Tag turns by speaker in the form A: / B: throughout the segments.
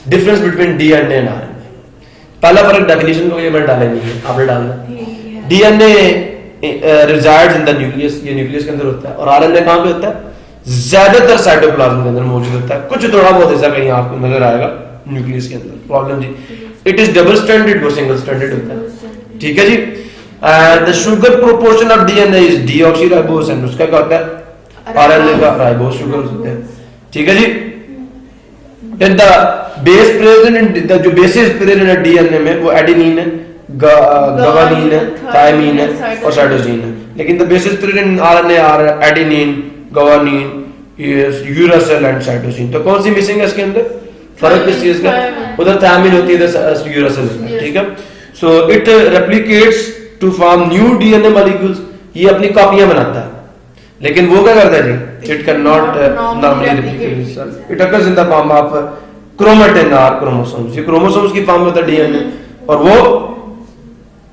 A: Difference between DNA and RNA. पहला फर्क definition को ये मैंने डाला नहीं है, आपने डालना। DNA resides in the nucleus, ये न्यूक्लियस के अंदर होता है, और आरएनए कहां पे होता है? ज्यादातर साइटोप्लाज्म के अंदर मौजूद होता है, कुछ थोड़ा बहुत ऐसा कहीं आपको नजर आएगा न्यूक्लियस के अंदर। प्रॉब्लम जी, इट इज डबल स्ट्रैंडेड, वो सिंगल स्ट्रैंडेड होता है। ठीक है जी। The sugar proportion of DNA is deoxyribose, and उसका क्या होता है? आरएनए का राइबोस शुगर होते हैं। ठीक है जी। The base present in the जो बेसिस प्रेजेंट है डीएनए में वो एडेनिन है, गवानीन है, थायमीन है और साइटोसिन है। लेकिन the basis present in RNA are adenine, guanine, uracil and cytosine. तो कौन सी मिसिंग है इसके अंदर? फर्क किस चीज का? उधर थायमीन होती है, इधर यूरासिल होता है। ठीक है। So it replicates to form new DNA molecules, ये अपनी कॉपियां बनाता है, लेकिन वो क्या करता है जी? It can not normally replicate itself. It occurs in the form of chromatin और क्रोमोसोम्स। ये क्रोमोसोम्स की फॉर्म में होता है डीएनए, और वो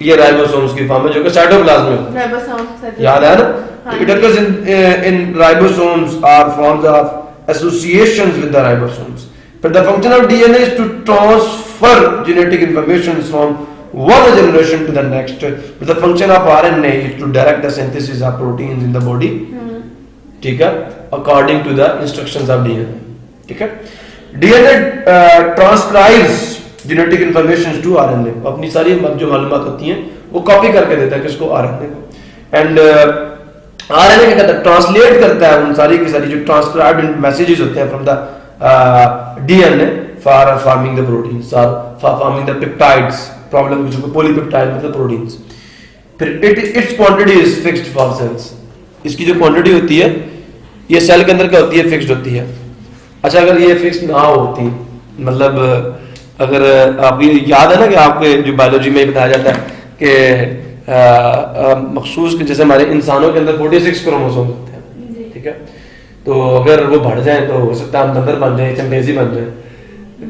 A: ये राइबोसोम्स की फॉर्म में, जो कि साइटोप्लाज्म में होता है। याद है ना? It occurs in ribosomes are forms of associations with the ribosomes. But the function of DNA is to transfer genetic information from one generation to the next. But the function of RNA is to direct the synthesis of proteins in the body. ठीक है, according to the instructions of DNA. ठीक है। DNA transcribes genetic information to RNA. अपनी सारी जो मालूमात होती हैं वो कॉपी करके देता है किसको? RNA को। And RNA क्या करता है? ट्रांसलेट करता है उन सारी की सारी जो ट्रांसक्राइब्ड मैसेजेस होते हैं from the DNA for forming the proteins or for forming the peptides. Problem जो polypeptide मतलब proteins. फिर its quantity is fixed for cells. इसकी जो quantity होती है ये सेल के अंदर क्या होती है? फिक्स्ड होती है। अच्छा, अगर ये फिक्स ना होती, मतलब अगर आप ये याद है ना कि आपके जो बायोलॉजी में बताया जाता है कि मखसूस के जैसे हमारे इंसानों के अंदर 46 क्रोमोसोम होते हैं। ठीक है। तो अगर वो बढ़ जाए तो हो सकता है हम बंदर बन जाए, चिंपैंजी बन जाए,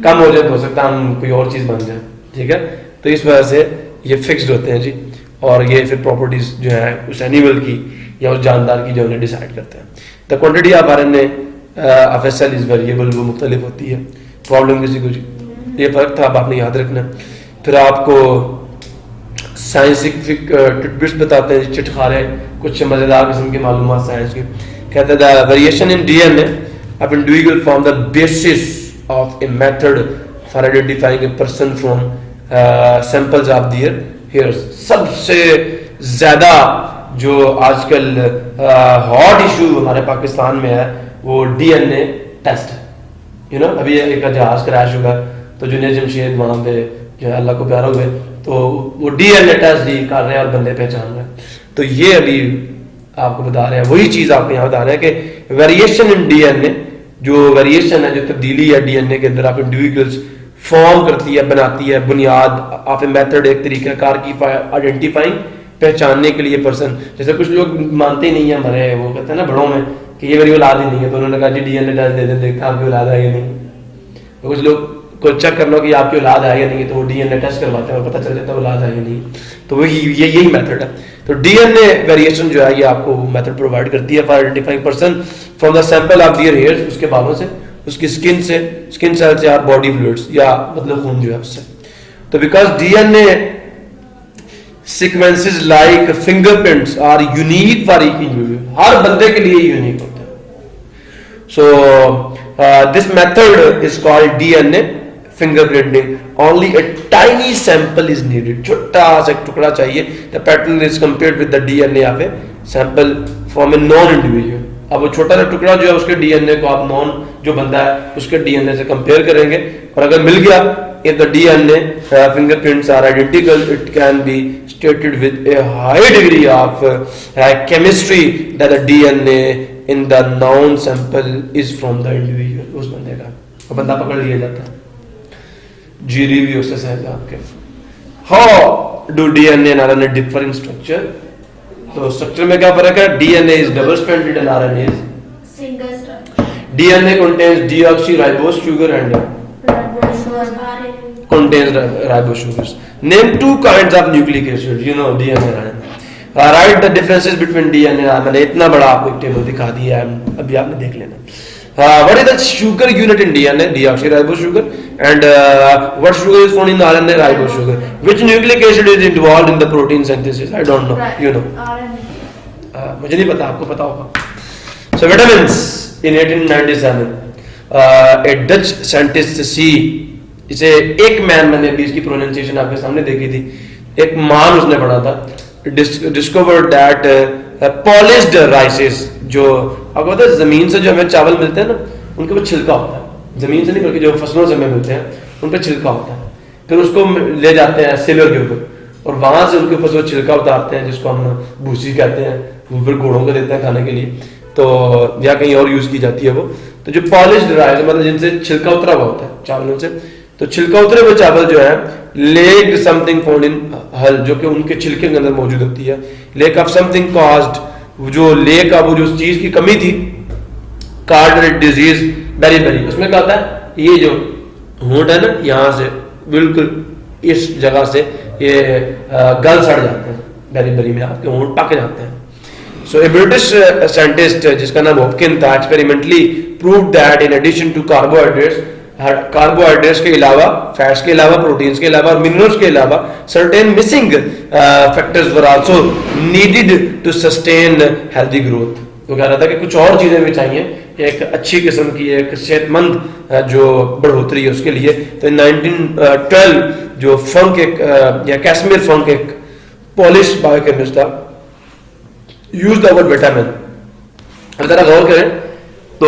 A: कम हो जाए तो हो सकता है हम कोई और चीज बन जाए। ठीक है। तो इस वजह से ये फिक्स्ड होते हैं जी, और ये फिर प्रॉपर्टीज जो है उस एनिमल की या उस जानदार की जो उन्हें डिसाइड करते हैं। The quantity of RNA of a cell is variable, वो मुख्तलिफ होती है। प्रॉब्लम किसी को जी, ये फर्क था, अब आपने याद रखना। फिर आपको साइंटिफिक टिटबिट्स बताते हैं, चिटखारे, कुछ मजेदार किस्म की मालूमात साइंस की। कहते हैं variation in DNA of individual form the basis of a method for identifying a person from samples of their hairs. सबसे ज्यादा जो आजकल हॉट इशू हमारे पाकिस्तान में है वो डीएनए टेस्ट है। यू नो, अभी एक जहाज क्रैश हुआ तो जुनेद जमशेद वहां पे जो है अल्लाह को प्यारा हुए तो वो डीएनए टेस्ट ही कर रहे हैं और बंदे पहचान रहे हैं। तो ये अभी आपको बता रहे हैं, वही चीज आपको यहाँ बता रहे हैं कि वेरिएशन इन डीएनए, जो वेरिएशन है, जो तब्दीली है डीएनए के अंदर, आप इंडिविजुअल्स फॉर्म करती है, बनाती है, बुनियाद ऑफ ए मेथड, एक तरीकाकार की आइडेंटिफाइंग, पहचानने के लिए पर्सन। जैसे कुछ लोग मानते ही नहीं है हमारे, वो कहते हैं ना बड़ों में कि ये मेरी औलाद ही नहीं है, तो उन्होंने कहा जी डीएनए टेस्ट दे दें, देखा आपकी औलाद है या नहीं। तो कुछ लोग को चेक कर लो कि आपकी औलाद है या नहीं, तो वो डीएनए टेस्ट करवाते हैं और पता चल जाता है औलाद है या नहीं। तो वही यही मेथड है। तो डीएनए वेरिएशन जो है ये आपको मेथड प्रोवाइड करती है for identifying person from the sample of their hairs, उसके बालों से, उसकी स्किन से, स्किन सेल से, या बॉडी फ्लूइड्स, या मतलब खून जो है उससे। तो because DNA sequences like fingerprints are unique for each individual, हर बंदे के लिए यूनिक होता है। So this method is called DNA fingerprinting. Only a tiny sample is needed. छोटा सा टुकड़ा चाहिए. The pattern is compared with the DNA of a sample from a known individual. अब वो छोटा सा टुकड़ा जो है उसके डीएनए को आप नॉन जो बंदा है उसके डीएनए से कंपेयर करेंगे, और अगर मिल गया if the DNA fingerprints are identical, it can be stated with a high degree of chemistry that the DNA in the known sample is from the individual. उस बंदे का वो बंदा पकड़ लिया जाता है। जी रिव्यू एक्सरसाइज आपके। How do DNA and RNA differ in structure? तो स्ट्रक्चर में क्या फर्क है? DNA is double stranded and RNA is single stranded. DNA contains deoxyribose sugar and contains ribose sugars. Name two kinds of nucleic acid. You know DNA and RNA. Write the differences between DNA and RNA. मैंने इतना बड़ा आपको एक table दिखा दिया है, अभी आपने देख लेना। What is the sugar unit in DNA? Deoxyribose sugar. And what sugar is found in RNA? Ribose sugar. Which nucleic acid is involved in the protein synthesis? I don't know. You know. मुझे नहीं पता, आपको पता होगा. So vitamins in 1897, a Dutch scientist C, इसे एक man, मैंने अभी इसकी प्रोनाउंसिएशन आपके सामने देखी थी, एक मान उसने पढ़ा था, discovered that polished rices, जो आपको पता है जमीन से जो हमें चावल मिलते हैं ना, उनके ऊपर छिलका होता है, जमीन से नहीं बल्कि जो फसलों से हमें मिलते हैं उन पर छिलका होता है, फिर उसको ले जाते हैं सिलर के ऊपर और वहां से उनके ऊपर वो छिलका उतारते हैं जिसको हम भूसी कहते हैं, वो फिर घोड़ों को देते हैं खाने के लिए, तो या कहीं और यूज की जाती है वो. तो जो पॉलिश्ड राइस मतलब जिनसे छिलका उतरा हुआ होता है चावलों से, तो छिलका उतरे हुए चावल जो है लेक समथिंग फाउंड इन हल, जो कि उनके छिलके के अंदर मौजूद होती है, लेक ऑफ समथिंग कॉज्ड, जो लेक ऑफ जो चीज की कमी थी, कार्ड डिजीज बेरी, उसमें क्या होता है, ये जो होंठ है ना यहाँ से बिल्कुल इस जगह से ये गल सड़ जाते हैं, बेरी में आपके होंठ पक जाते हैं. So a British scientist जिसका नाम हॉपकिन था, experimentally proved that in addition to carbohydrates के अलावा, फैट्स के अलावा, प्रोटीन्स के अलावा और मिनरल्स के अलावा certain missing factors were also needed to sustain healthy growth. वो कह रहा था कि कुछ और चीजें भी चाहिए एक अच्छी किस्म की, एक सेहतमंद जो बढ़ोतरी है उसके लिए. तो 1912 जो फंक एक या कैश्मीर फंक एक पॉलिश बायोकेमिस्ट था, यूज द वर्ड विटामिन. अब जरा गौर करें तो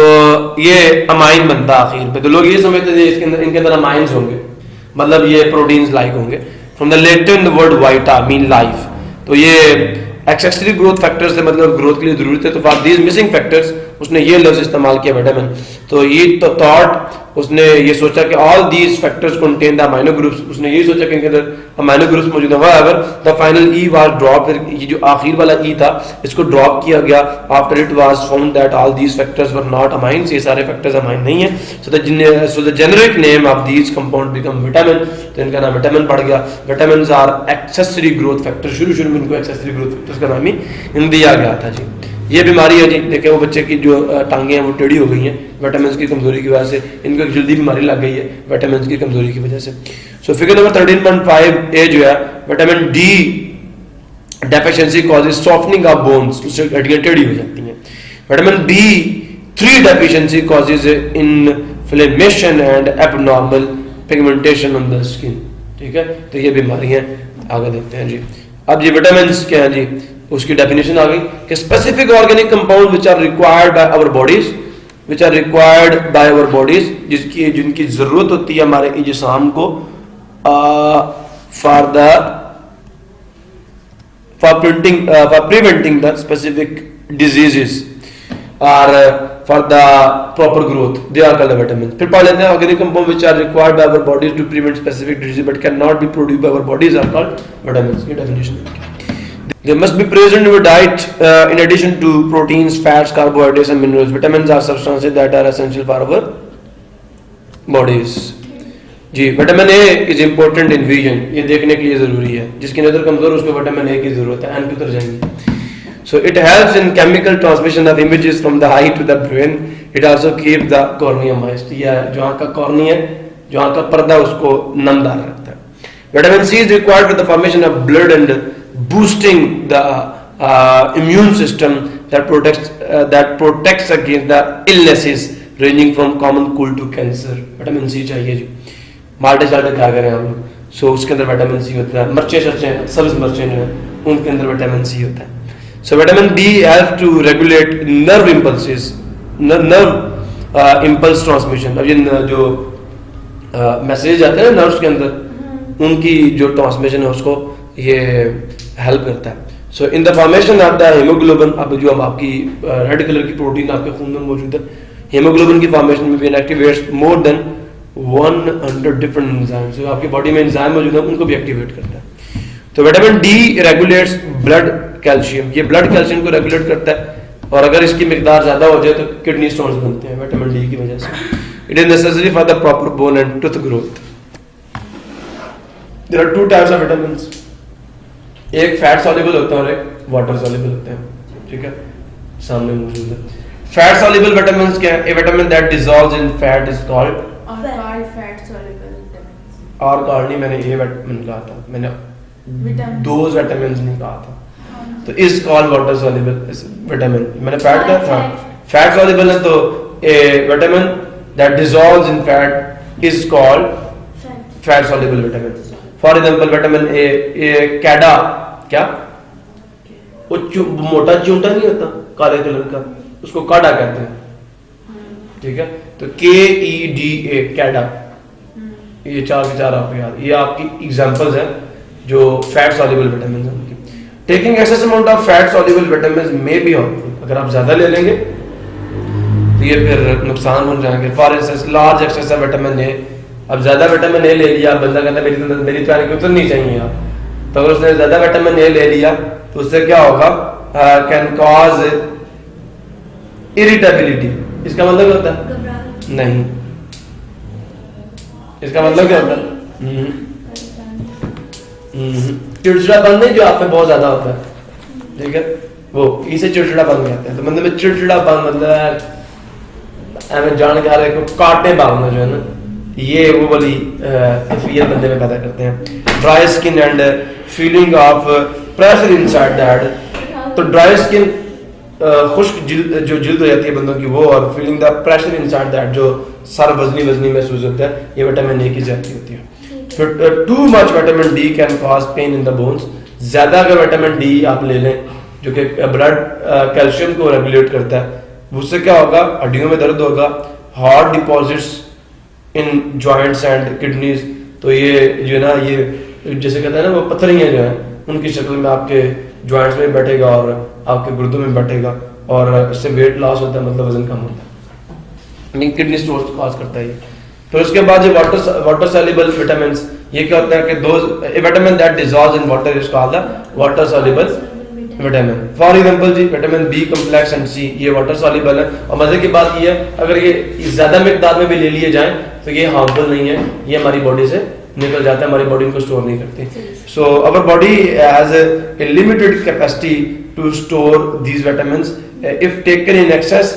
A: ये अमाइन बनता आखिर पे, तो लोग ये समझते थे इसके अंदर इनके अंदर अमाइंस होंगे, मतलब ये प्रोटीन्स लाइक होंगे. From the Latin word vita mean life, तो ये एक्सेसरी ग्रोथ फैक्टर्स है, मतलब ग्रोथ के लिए जरूरत है. तो फॉर दीज मिसिंग फैक्टर्स उसने ये लफ्ज इस्तेमाल किया विटामिन. तो ये थॉट उसने ये सोचा कि all these factors contain the amino groups, उसने ये सोचा कि इनके अंदर अमाइनो ग्रुप्स मौजूद है. However the final E was drop, ये जो आखिर वाला ई था इसको ड्रॉप किया गया after it was found that all these factors were not amines, ये सारे फैक्टर्स अमाइन नहीं है. So the generic name of these compound become vitamin, तो इनका नाम विटामिन पड़ गया. Vitamins are accessory growth factor, शुरू में इनको एक्सेसरी ग्रोथ फैक्टर्स का नाम ही दिया गया था जी. ये बीमारी है जी, देखे वो बच्चे की जो टांगे हैं वो टेढ़ी हो गई हैं विटामिन की कमजोरी की वजह से, इनको एक जल्दी बीमारी लग गई है विटामिन की कमजोरी की वजह से. सो फिगर नंबर 13.5 ए जो है, vitamin D deficiency causes softening of bones, उससे हड्डियां टेढ़ी हो जाती हैं. Vitamin B3 deficiency causes inflammation and abnormal pigmentation on the skin. ठीक है, तो ये बीमारियां आगे देखते हैं जी. अब जी विटामिन क्या है जी, उसकी डेफिनेशन आ गई कि specific organic compound which are required by our bodies, जिनकी जरूरत होती है हमारे जिस्म को for preventing the specific diseases और for the proper growth, they are called vitamin. फिर पढ़ लेते हैं organic compound which are required by our bodies to prevent specific disease but can not be produced by our bodies are called vitamins. ये definition है. They must be present in your diet in addition to proteins, fats, carbohydrates and minerals. Vitamins are substances that are essential for our bodies. जी, vitamin A is important in vision, ये देखने के लिए जरूरी है. जिसकी नजर कमजोर उसको विटामिन ए की जरूरत है. एन की उतर जाएंगे. So it helps in chemical transmission of images from the eye to the brain. It also keeps the cornea moist. या जो आँख का कॉर्निया, जो आँख का पर्दा उसको नमदार रखता है. Vitamin C is required for the formation of blood and boosting the immune system that protects against the illnesses ranging from common cold to cancer. Vitamin C चाहिए जी. माल्टे चाल्टे क्या करें हम लोग, सो उसके अंदर विटामिन सी होता है. मर्चे सब्ज मर्चे जो है उनके अंदर विटामिन सी होता है. So vitamin D help to regulate nerve impulses, nerve impulse transmission. अब ये जो मैसेज आते हैं ना नर्व्स के अंदर, उनकी जो ट्रांसमिशन है उसको ये हेल्प करता है. So in the formation of the haemoglobin, अब जो हम आपकी रेड कलर की प्रोटीन आपके खून में मौजूद है, हीमोग्लोबिन की फॉर्मेशन में भी activates more than 100 different enzymes. जो आपकी बॉडी में एंजाइम मौजूद है उनको भी एक्टिवेट करता है. तो vitamin D regulates blood calcium, ये ब्लड कैल्शियम को रेगुलेट करता है, और अगर इसकी मिकदार ज्यादा हो जाए तो किडनी स्टोन्स बनते हैं विटामिन डी की वजह से. It is necessary for the proper bone and tooth growth. There are 2 types of vitamins, एक फैट सॉल्युबल होता है और एक वाटर सॉल्युबल होता है. ठीक है, सामने मौजूद है. फैट सॉल्युबल विटामिन्स क्या है? A vitamin that dissolves in fat is called
B: fat soluble vitamins.
A: और कॉल्ड नहीं, मैंने ए विटामिन कहा था, मैंने दोज विटामिन्स नहीं कहा था। तो is called water soluble vitamin, मैंने फैट कहा था। फैट सॉल्युबल है तो A vitamin that dissolves in fat is called fat soluble vitamin. For example vitamin A कैडा, क्या वो मोटा चूंटा नहीं होता काले कलर का, उसको काडा कहते हैं, ठीक है। तो KEDA कैडा, ये चार के चार आपको याद, ये आपकी एग्जांपल्स हैं जो फैट सॉल्युबल विटामिन हैं उनकी। Taking excess amount of fat soluble vitamin may be harmful, अगर आप ज्यादा ले लेंगे तो ये फिर नुकसान हो जाएंगे। For instance large access of vitamin A, अब ज्यादा विटामिन ए ले लिया, बंदा कहता है मेरी तो क्यों नहीं चाहिए आप, तो अगर उसने ज्यादा विटामिन ए ले लिया तो उससे क्या होगा, कैन कॉज इरिटेबिलिटी। इसका मतलब क्या होता है? नहीं, इसका मतलब क्या होता है? चिड़चिड़ापन नहीं, जो आप में बहुत ज्यादा होता है, ठीक है, वो इसे चिड़चिड़ापन कहते हैं। तो मतलब में चिड़चिड़ापन मतलब हमें जान के आ रहे को काटने भागना जो है ना, ये वो वाली फियर बंदे में पैदा करते हैं। Dry skin and feeling of pressure inside the head. तो ड्राई स्किन खुश्क जिल्द, जो जिल्द हो जाती है बंदों की वो, और feeling the pressure inside the head, जो सर वजनी वजनी महसूस होता है, ये विटामिन ए की ज्यादती होती है। फिर too much vitamin D can cause pain in the bones. ज्यादा अगर विटामिन डी आप ले लें जो कि ब्लड कैल्शियम को रेगुलेट करता है, उससे क्या होगा, हड्डियों में दर्द होगा, heart deposits in joints and kidneys. तो ये जो है ना, ये जैसे कहते हैं ना, वो पथरियां जो है उनकी शक्ल में आपके जॉइंट्स में बैठेगा और आपके गुर्दों में बैठेगा, और इससे वेट लॉस होता है, मतलब वजन कम होता है, लेकिन किडनी स्टोन कॉज करता है ये। फिर उसके बाद जो वाटर सॉल्युबल विटामिन्स, ये क्या होता है कि those vitamin that dissolves in water is called the water soluble vitamin. For example जी vitamin B complex and C, ये वाटर सॉल्युबल है। और मजे की बात ये है, अगर ये ज्यादा मिकदार में भी ले लिए जाएं तो ये हार्मफुल नहीं है, ये हमारी बॉडी से निकल जाता है, हमारी बॉडी इनको स्टोर नहीं करती। So our body has a limited capacity to store these vitamins. If taken in excess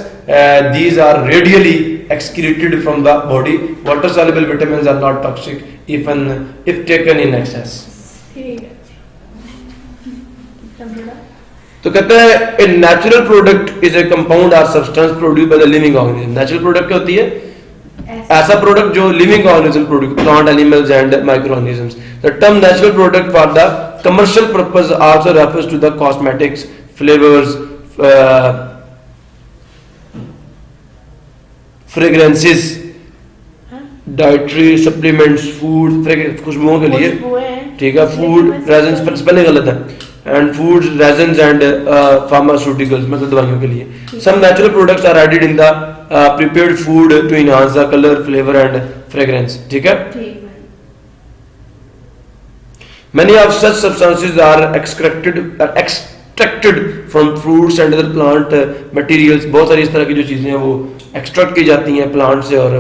A: these are radially excreted from the body. Water soluble vitamins are not toxic even if taken in excess. तो कहते हैं a natural product is a compound or substance produced by the living organism. Natural product क्या होती है? ऐसा product जो living organism produce, plant, animals and microorganisms. The term natural product for the commercial purpose also refers to the cosmetics, flavours, fragrances, dietary supplements, food, खुशबुओं के लिए, ठीक है, फूड रेजन्स पहले गलत है, and food resins and pharmaceuticals, मतलब दवाइयों के लिए। Some natural products are added in the prepared food to enhance the colour, flavour and fragrance, ठीक है। Many of such substances are extracted from fruits and other plant materials. बहुत सारी इस तरह की जो चीजें हैं वो एक्सट्रैक्ट की जाती हैं प्लांट से और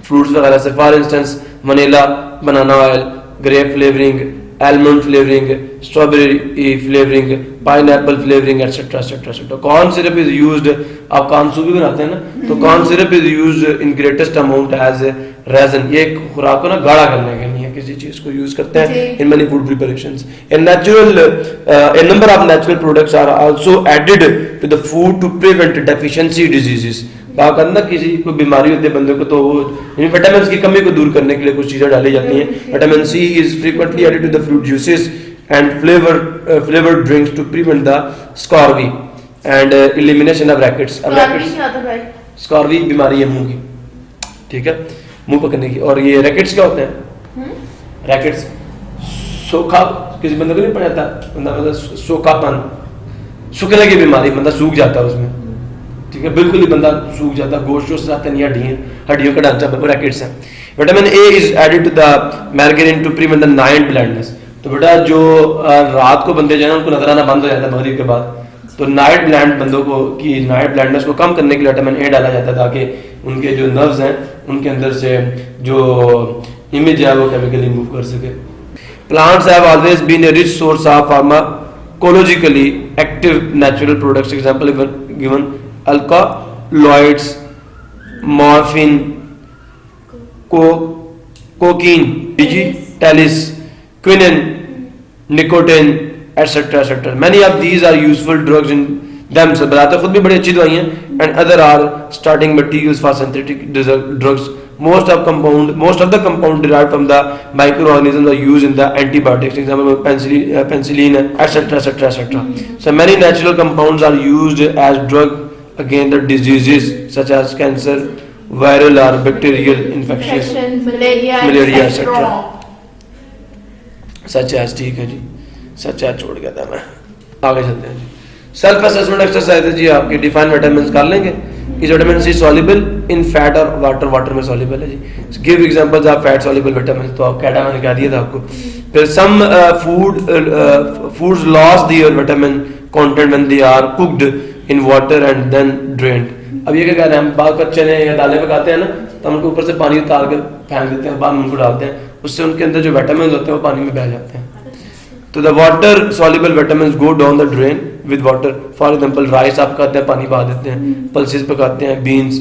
A: फ्रूट्स वगैरह से। For instance vanilla, banana oil, grape flavouring, almond flavoring, strawberry flavoring, pineapple flavoring, etc. etc. etc. Corn syrup is used, आप कॉर्न सूप भी बनाते हैं ना, तो corn syrup is used in greatest amount as reason. ये खुराक को ना गाढ़ा करने के लिए किसी चीज को यूज करते हैं in many food preparations. A number of natural products are also added to the food to prevent deficiency diseases. बाकायदा किसी को बीमारी होती है बंदे को, तो वो विटामिन की कमी को दूर करने के लिए कुछ चीजें डाली जाती हैं। Vitamin C is frequently added to the fruit juices and flavoured drinks to prevent the scurvy and elimination of rickets. Scurvy बीमारी है मुंह की, ठीक है, मुंह पकड़ने की। और ये रैकेट्स क्या होते हैं? रैकेट्स सोखा, किसी बंदे को नहीं पड़ जाता, बंदा मतलब सोखापन, सूखने की बीमारी, बंदा सूख जाता है उसमें, ठीक है, बिल्कुल ही बंदा सूख जाता, गोश्त से जाता नहीं, हड्डियों का ढांचा रैकेट्स है। Vitamin A is added to the margarine to prevent the night blindness. तो बेटा जो रात को बंदे जो है उनको नजर आना बंद हो जाता है मगरिब के बाद, तो नाइट ब्लाइंड बंदों को की नाइट ब्लाइंडनेस को कम करने के लिए विटामिन ए डाला जाता है ताकि उनके जो नर्व्स हैं उनके अंदर से जो इमेज है वो केमिकली मूव कर सके। Plants have always been a rich source of pharmacologically active natural products. Example given alkaloids, morphine, cocaine, digitalis, quinine, nicotine, etcetera etcetera. Many of these are useful drugs in themselves, बताते खुद भी बड़ी अच्छी दवाई हैं, and other are starting materials for synthetic drugs. most of the compound derived from the microorganisms are used in the antibiotics, example penicillin, etc etc etc. So many natural compounds are used as drug against the diseases such as cancer, viral or bacterial infections, malaria etc. such as, ठीक है जी, such as छोड़ गया था मैं, आगे चलते हैं जी। Self assessment exercise है जी आपकी। डिफाइन विटामिन कर लेंगे। इस vitamin C soluble in fat और वाटर, वाटर में सॉल्युबल है जी। Give examples of fat soluble vitamin, तो आप कैटा मैंने कह दिया था आपको। फिर some foods loss their vitamin content when they are cooked in water and then drained. अब ये क्या कह रहे हैं, हम बाल का चने या दालें पकाते हैं ना, तो हम उनको ऊपर से पानी उतार कर फेंक देते हैं, बाद में उनको डालते हैं, उससे उनके अंदर जो विटामिन होते हैं वो पानी में बह जाते हैं। तो the water soluble vitamin go down the drain with water. For example rice आप खाते हैं, पानी बहा देते हैं, पल्सेस पकाते हैं, बीन्स,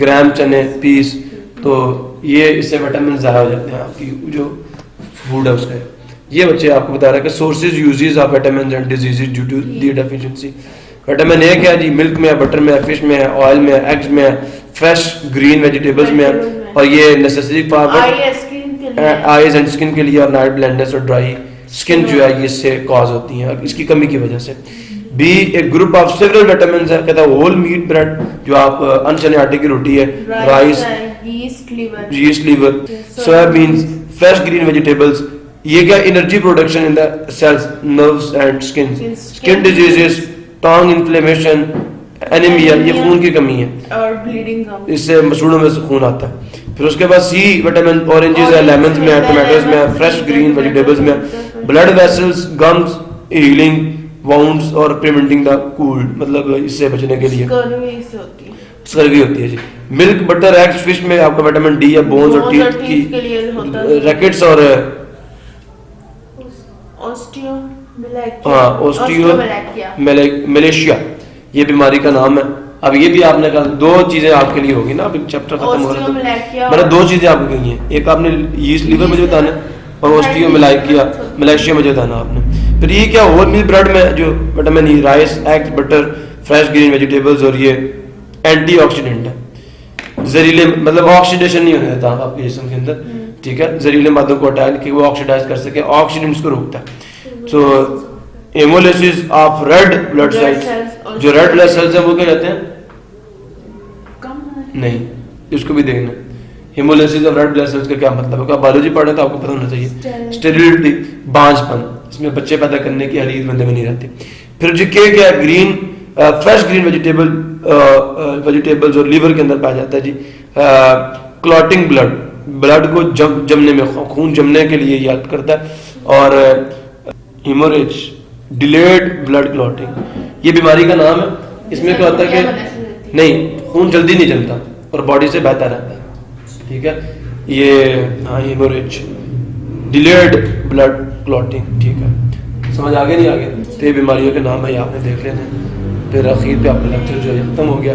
A: ग्राम चने, पीस, तो ये इससे विटामिन ज़ाया हो जाते हैं आपकी जो फूड है उसका। ये बच्चे आपको बता रहा है कि sources uses of vitamin and diseases due to the deficiency. Vitamin A क्या है जी, मिल्क में है, बटर में है, फिश में है, ऑयल में है, एग्स में है, फ्रेश ग्रीन वेजिटेबल्स में है, और ये necessary for eyes and skin के लिए, और नाइट ब्लाइंडनेस और ड्राई स्किन जो है ये इससे कॉज होती है इसकी कमी की वजह से। बी एक ग्रुप ऑफ सेवरल विटामिन है, कहता है होल मीट ब्रेड, जो आप अनचने आटे की रोटी है, rice, yeast liver, soybeans, fresh green vegetables, ये क्या energy production in the cells, nerves and skin diseases, tongue inflammation, anaemia, ये खून की कमी है
B: और ब्लीडिंग,
A: इससे मसूड़ों में से खून आता है। फिर उसके बाद सी विटामिन ऑरेंजेस है, लेमन्स में है, टोमेटोज में है, फ्रेश ग्रीन वेजिटेबल्स में है, blood vessels, gums, healing wounds और प्रिवेंटिंग द कोल्ड, मतलब इससे बचने के लिए स्कर्वी होती है जी। मिल्क, बटर, एग्स, फिश में आपका विटामिन डी है, बोन्स और टीथ की, रैकेट्स और मलेशिया, ये बीमारी का नाम है। अब ये भी आपने कहा, दो चीजें आपके लिए होगी ना, अभी चैप्टर खत्म हो रहा है तो मैंने दो चीजें आपको कही हैं, एक आपने यीस्ट लीवर मुझे बताना और मलेशिया मुझे बताना आपने। फिर ये क्या, होल मील ब्रेड में जो vitamin E, rice, eggs, butter, fresh green vegetables, और ये एंटीऑक्सीडेंट है, जहरीले मतलब ऑक्सीडेशन नहीं होने देता आपके जिस्म के अंदर, ठीक है, जहरीले मादों को हटाए कि वो ऑक्सीडाइज कर सके, ऑक्सीडेंट्स को रोकता है। तो haemolysis of red blood cells, जो रेड ब्लड सेल्स है वो क्या कहते हैं, नहीं, इसको भी देखना। Haemolysis of red blood cells का क्या मतलब है, बायोलॉजी पढ़े तो आपको पता होना चाहिए। स्टेरिलिटी, बांझपन, इसमें बच्चे पैदा करने की हरीज बंदे में नहीं रहती। फिर जो क्या ग्रीन, फ्रेश ग्रीन वेजिटेबल्स और लीवर के अंदर पाया जाता है जी। क्लॉटिंग ब्लड, ब्लड को जमने में, खून जमने के लिए हेल्प करता है। और हेमोरेज, डिलेड ब्लड क्लॉटिंग, ये बीमारी का नाम है। इसमें क्या होता है कि नहीं, खून जल्दी नहीं जमता और बॉडी से बहता रहता है, ठीक है। ये हाँ, हेमोरेज, डिलेड ब्लड क्लॉटिंग, ठीक है। समझ आगे नहीं आगे, तो ये बीमारियों के नाम है, ये आपने देख लेना। फिर अखीर पे आपका लेक्चर जो है खत्म हो गया।